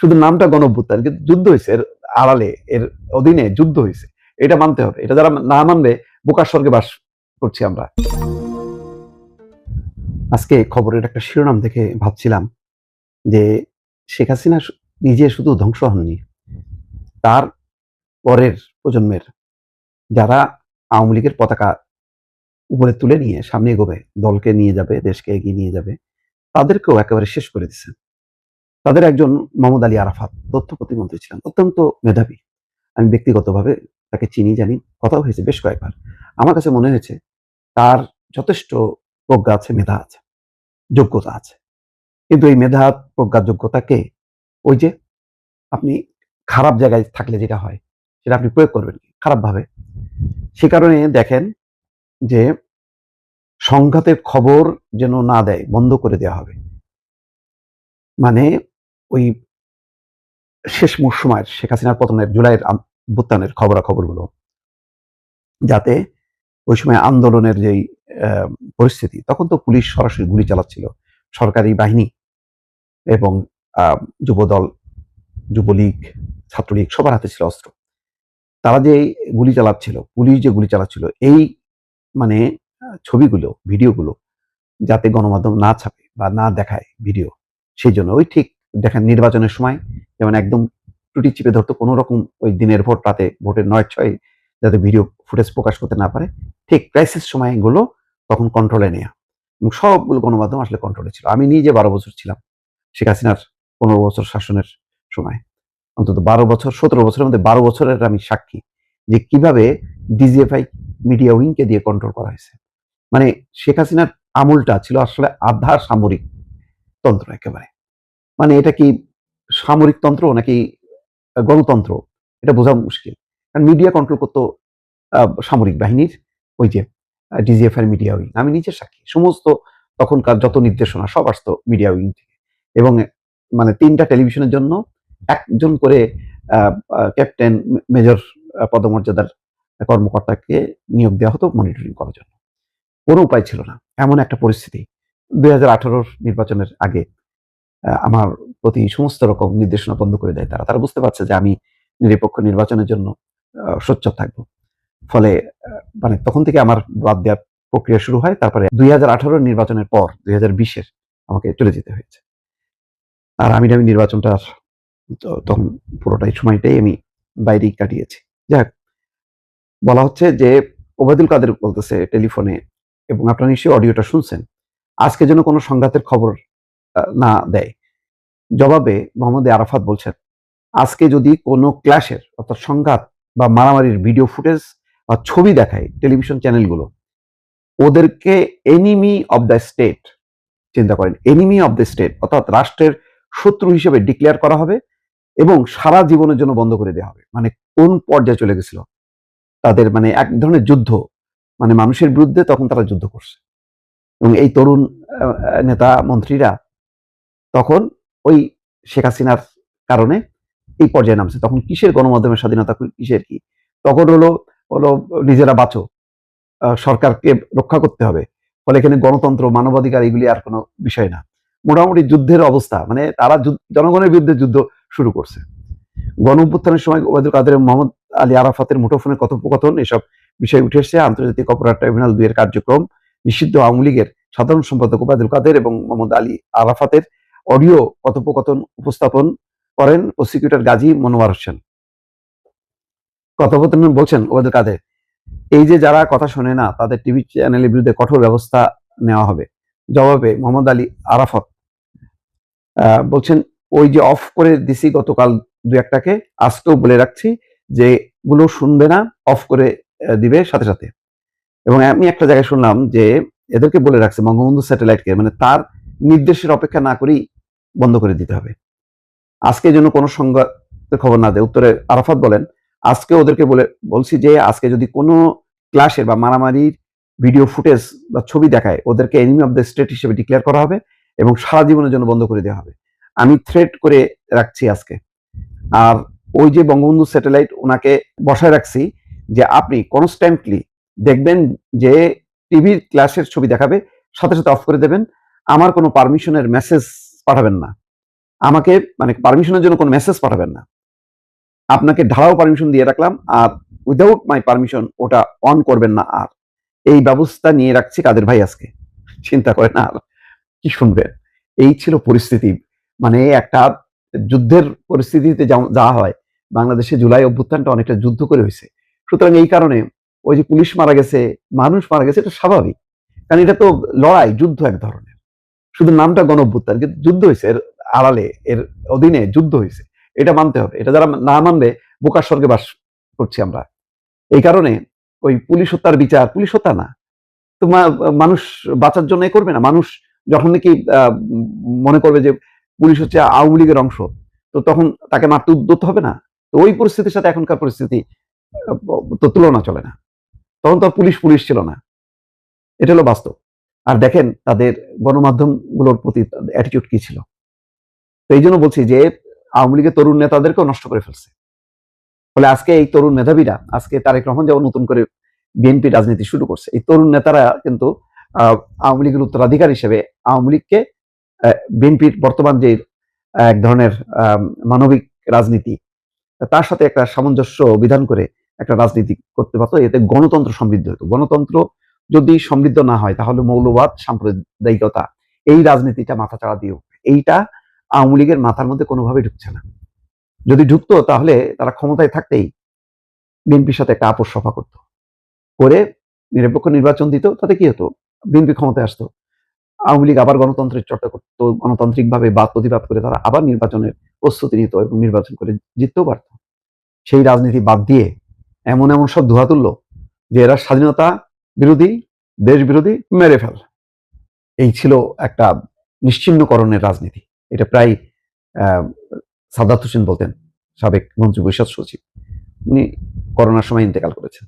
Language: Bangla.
শুধু নামটা গণঅভ্যুত্থান, কিন্তু যুদ্ধ হয়েছে এর আড়ালে, এর অধীনে যুদ্ধ হয়েছে, এটা মানতে হবে। এটা যারা না মানবে বোকার স্বর্গে বাস করছি আমরা। আজকে খবরের একটা শিরোনাম দেখে ভাবছিলাম যে শেখ হাসিনা নিজে শুধু ধ্বংস হননি, তার পরের প্রজন্মের যারা আওয়ামী লীগের পতাকা উপরে তুলে নিয়ে সামনে এগোবে, দলকে নিয়ে যাবে, দেশকে এগিয়ে নিয়ে যাবে, তাদেরকেও একেবারে শেষ করে দিচ্ছেন। তাদের একজন মোহাম্মদ আলী আরাফাত, তথ্য প্রতিমন্ত্রী ছিলেন, অত্যন্ত মেধাবী। আমি ব্যক্তিগতভাবে তাকে চিনি, জানি, কথাও হয়েছে বেশ কয়েকবার। আমার কাছে মনে হয়েছে তার যথেষ্ট প্রজ্ঞা আছে, মেধা আছে, যোগ্যতা আছে। কিন্তু এই মেধা, প্রজ্ঞা, যোগ্যতাকে ওই যে আপনি খারাপ জায়গায় থাকলে যেটা হয় সেটা আপনি প্রয়োগ করবেন খারাপভাবে। সে কারণে দেখেন যে সংঘাতের খবর যেন না দেয়, বন্ধ করে দেওয়া হবে। মানে ওই শেষ মৌসুমের শেখ হাসিনার পতনের জুলাইয়ের অভ্যুত্থানের খবরাখবরগুলো, যাতে ওই সময় আন্দোলনের যেই পরিস্থিতি, তখন তো পুলিশ সরাসরি গুলি চালাচ্ছিল, সরকারি বাহিনী এবং যুবদল, যুবলীগ, ছাত্রলীগ সবার হাতে ছিল অস্ত্র। তারা যে গুলি চালাচ্ছিল, পুলিশ যে গুলি চালাচ্ছিল, এই মানে ছবিগুলো, ভিডিওগুলো যাতে গণমাধ্যম না ছাপে বা না দেখায় ভিডিও, সেই জন্য ওই ঠিক দেখেন নির্বাচনের সময় যেমন একদম ত্রুটি চিপে ধরতো, কোনো রকম ওই দিনের ভোট, রাতে ভোটের ৯-৬ যাতে ভিডিও ফুটেজ প্রকাশ করতে না পারে, ঠিক ক্রাইসিস সময়গুলো তখন কন্ট্রোলে নেয়া, এবং সবগুলো গণমাধ্যম আসলে কন্ট্রোলে ছিল। আমি নিজে 12 বছর ছিলাম শেখ হাসিনার 15 বছর শাসনের সময়, অন্তত 12 বছর, 17 বছরের মধ্যে 12 বছরের আমি সাক্ষী যে কিভাবে ডিজিএফআই মিডিয়া উইংকে দিয়ে কন্ট্রোল করা হয়েছে। মানে শেখ হাসিনার আমলটা ছিল আসলে আধা সামরিক তন্ত্র একেবারে। মানে এটা কি সামরিক তন্ত্র নাকি গণতন্ত্র, এটা বোঝা মুশকিল। কারণ মিডিয়া কন্ট্রোল করতো সামরিক বাহিনীর ওই যে ডিজিএফআই মিডিয়া উইং। আমি নিজের সাক্ষী, সমস্ত তখনকার যত নির্দেশনা সব আসতো মিডিয়া উইং থেকে। এবং মানে 3টা টেলিভিশনের জন্য একজন করে ক্যাপ্টেন, মেজর পদমর্যাদার কর্মকর্তাকে নিয়োগ দেওয়া হতো মনিটরিং করার জন্য। কোনো উপায় ছিল না, এমন একটা পরিস্থিতি। 2018 নির্বাচনের আগে আমার প্রতি সমস্ত রকম নির্দেশনা বন্ধ করে দেয় তারা। তারা বুঝতে পারছে যে আমি নিরপেক্ষ নির্বাচনের জন্য সোচ্চার থাকবো। ফলে মানে তখন থেকে আমার বাদ দেওয়ার প্রক্রিয়া শুরু হয়। তারপরে 2018 নির্বাচনের পর 2020 আমাকে চলে যেতে হয়েছে। আর আমি নির্বাচনটা তখন পুরোটাই সময়টাই আমি বাইরেই কাটিয়েছি। যাক, বলা হচ্ছে যে ওবায়দুল কাদের বলতেছে টেলিফোনে, এবং আপনারা নিশ্চয়ই অডিওটা শুনছেন, আজকে যেন কোনো সংঘাতের খবর না দেয়। জবাবে মোহাম্মদ আরাফাত বলছেন, আজকে যদি কোনো ক্ল্যাশের অর্থাৎ সংঘাত বা মারামারির ভিডিও ফুটেজ বা ছবি দেখায় টেলিভিশন চ্যানেলগুলো, ওদেরকে এনিমি অব দ্য স্টেট, চিন্তা করেন, এনিমি অব দ্য স্টেট অর্থাৎ রাষ্ট্রের শত্রু হিসেবে ডিক্লেয়ার করা হবে এবং সারা জীবনের জন্য বন্ধ করে দেওয়া হবে। মানে কোন পর্যায়ে চলে গেছিল তাদের, মানে এক ধরনের যুদ্ধ, মানে মানুষের বিরুদ্ধে তখন তারা যুদ্ধ করছে। এবং এই তরুণ নেতা মন্ত্রীরা তখন ওই শেখ হাসিনার কারণে এই পর্যায়ে নামছে। তখন কিসের গণমাধ্যমের স্বাধীনতা, কিসের কি, তখন হলো হলো নিজেরা বাঁচো, সরকারকে রক্ষা করতে হবে। ফলে এখানে গণতন্ত্র, মানবাধিকার এগুলি আর কোনো বিষয় না, মোটামুটি যুদ্ধের অবস্থা। মানে তারা জনগণের বিরুদ্ধে যুদ্ধ শুরু করছে। গণ অভ্যুত্থানের সময় ওবায়দুল কাদের, মোহাম্মদ আলী আরাফাতের মুঠোফোনে কথোপকথন, এসব বিষয় উঠে এসেছে। আন্তর্জাতিক অপরাধ ট্রাইব্যুনাল 2 এর কার্যক্রম, নিষিদ্ধ আওয়ামী লীগের সাধারণ সম্পাদক ওবায়দুল কাদের এবং মোহাম্মদ আলী আরাফাতের অডিও কথোপকথন উপস্থাপন করেন প্রসিকিউটর গাজী মনোয়ার হোসেন। কথোপকথন বলছেন ওবায়দুল কাদের, এই যে যারা কথা শোনে না তাদের টিভি চ্যানেলের বিরুদ্ধে কঠোর ব্যবস্থা নেওয়া হবে। জবাবে মোহাম্মদ আলী আরাফাত বলছেন, ওই যে অফ করে দিছি গতকাল 2-1টাকে, আজকেও বলে রাখছি যে গুলো শুনবে না, অফ করে দিবে সাথে সাথে। এবং আমি একটা জায়গায় শুনলাম যে এদেরকে বলে রাখছে বঙ্গবন্ধু স্যাটেলাইটকে, মানে তার নির্দেশের অপেক্ষা না করেই বন্ধ করে দিতে হবে। আজকে যেন কোনো সংবাদের খবর না দেয়। উত্তরে আরাফাত বলেন, আজকে ওদেরকে বলছি যে আজকে যদি কোনো ক্লাসের বা মারামারির ভিডিও ফুটেজ বা ছবি দেখায়, ওদেরকে এনিমি অব দ্য স্টেট হিসেবে ডিক্লেয়ার করা হবে এবং সারা জীবনের জন্য বন্ধ করে দেওয়া হবে। আমি থ্রেট করে রাখছি আজকে। আর ওই যে বঙ্গবন্ধু স্যাটেলাইট, ওনাকে বসায় রাখছি যে আপনি কনস্ট্যান্টলি দেখবেন যে টিভির ক্লাসের ছবি দেখাবে, সাথে সাথে অফ করে দেবেন, আমার কোনো পারমিশনের মেসেজ পাঠাবেন না। আমাকে মানে পারমিশনের জন্য কোনো মেসেজ পাঠাবেন না, আপনাকে ঢালাও পারমিশন দিয়ে রাখলাম, আর উইদাউট মাই পারমিশন ওটা অন করবেন না। আর এই ব্যবস্থা নিয়ে রাখছি কাদের ভাই আজকে, চিন্তা করেন আর কি শুনবেন। এই ছিল পরিস্থিতি, মানে একটা যুদ্ধের পরিস্থিতিতে যা হয়, বাংলাদেশে জুলাই অভ্যুত্থানটা অনেকটা যুদ্ধ করে হয়েছে। সুতরাং এই কারণে ওই যে পুলিশ মারা গেছে, মানুষ মারা গেছে, এটা স্বাভাবিক, কারণ এটা তো লড়াই, যুদ্ধ এক ধরনের। শুধু নামটা গণ অভ্যুত্থান, কিন্তু যুদ্ধ হয়েছে, এর আড়ালে, এর অধীনে যুদ্ধ হয়েছে, এটা মানতে হবে। এটা যারা না মানবে, বোকার স্বর্গে বাস করছি আমরা। এই কারণে ওই পুলিশ হত্যার বিচার, পুলিশ হত্যা না, তো মানুষ বাঁচার জন্য করবে না। মানুষ যখন নাকি মনে করবে যে পুলিশ হচ্ছে আওয়ামী লীগের অংশ, তো তখন তাকে মারতে উদ্যত হবে না। তো ওই পরিস্থিতির সাথে এখনকার পরিস্থিতি তো তুলনা চলে না। তখন তো পুলিশ পুলিশ ছিল না, এটা হলো বাস্তব। আর দেখেন তাদের গণমাধ্যমগুলোর প্রতি অ্যাটিটিউড কি ছিল। তো এই জন্য বলছি যে আওয়ামী লীগের তরুণ নেতাদেরকেও নষ্ট করে ফেলছে। ফলে আজকে এই তরুণ মেধাবীরা, আজকে তারেক রহমান যেমন নতুন করে বিএনপি রাজনীতি শুরু করছে, এই তরুণ নেতারা কিন্তু আওয়ামী লীগের উত্তরাধিকার হিসেবে আওয়ামী লীগকে বিএনপির বর্তমান যে এক ধরনের মানবিক রাজনীতি, তার সাথে একটা সামঞ্জস্য বিধান করে একটা রাজনীতি করতে পারতো, এতে গণতন্ত্র সমৃদ্ধ হতো। গণতন্ত্র যদি সমৃদ্ধ না হয়, তাহলে মৌলবাদ, সাম্প্রদায়িকতা, এই রাজনীতিটা মাথাচাড়া দিয়ে উঠবে। এইটা আওয়ামী লীগের মাথার মধ্যে কোনোভাবেই ঢুকছে না। যদি ঢুকতো, তাহলে তারা ক্ষমতায় থাকতেই বিএনপির সাথে একটা আপোষ সভা করতো, করে নিরপেক্ষ নির্বাচন দিত, তাতে কি হতো, বিএনপি ক্ষমতায় আসতো, আওয়ামী লীগ আবার গণতন্ত্রের চর্চা করতো, গণতান্ত্রিকভাবে বাদ প্রতিবাদ করে তারা আবার নির্বাচনের প্রস্তুতি নিত এবং নির্বাচন করে জিততেও পারত। সেই রাজনীতি বাদ দিয়ে এমন এমন সব ধোয়া তুললো যে এরা স্বাধীনতা বিরোধী, দেশ বিরোধী, মেরে ফেল। এই ছিল একটা নিশ্চিহ্নকরণের রাজনীতি। এটা প্রায় সাদাত হোসেন বলতেন, সাবেক মন্ত্রী পরিষদ সচিব, উনি করোনার সময় ইন্তেকাল করেছেন।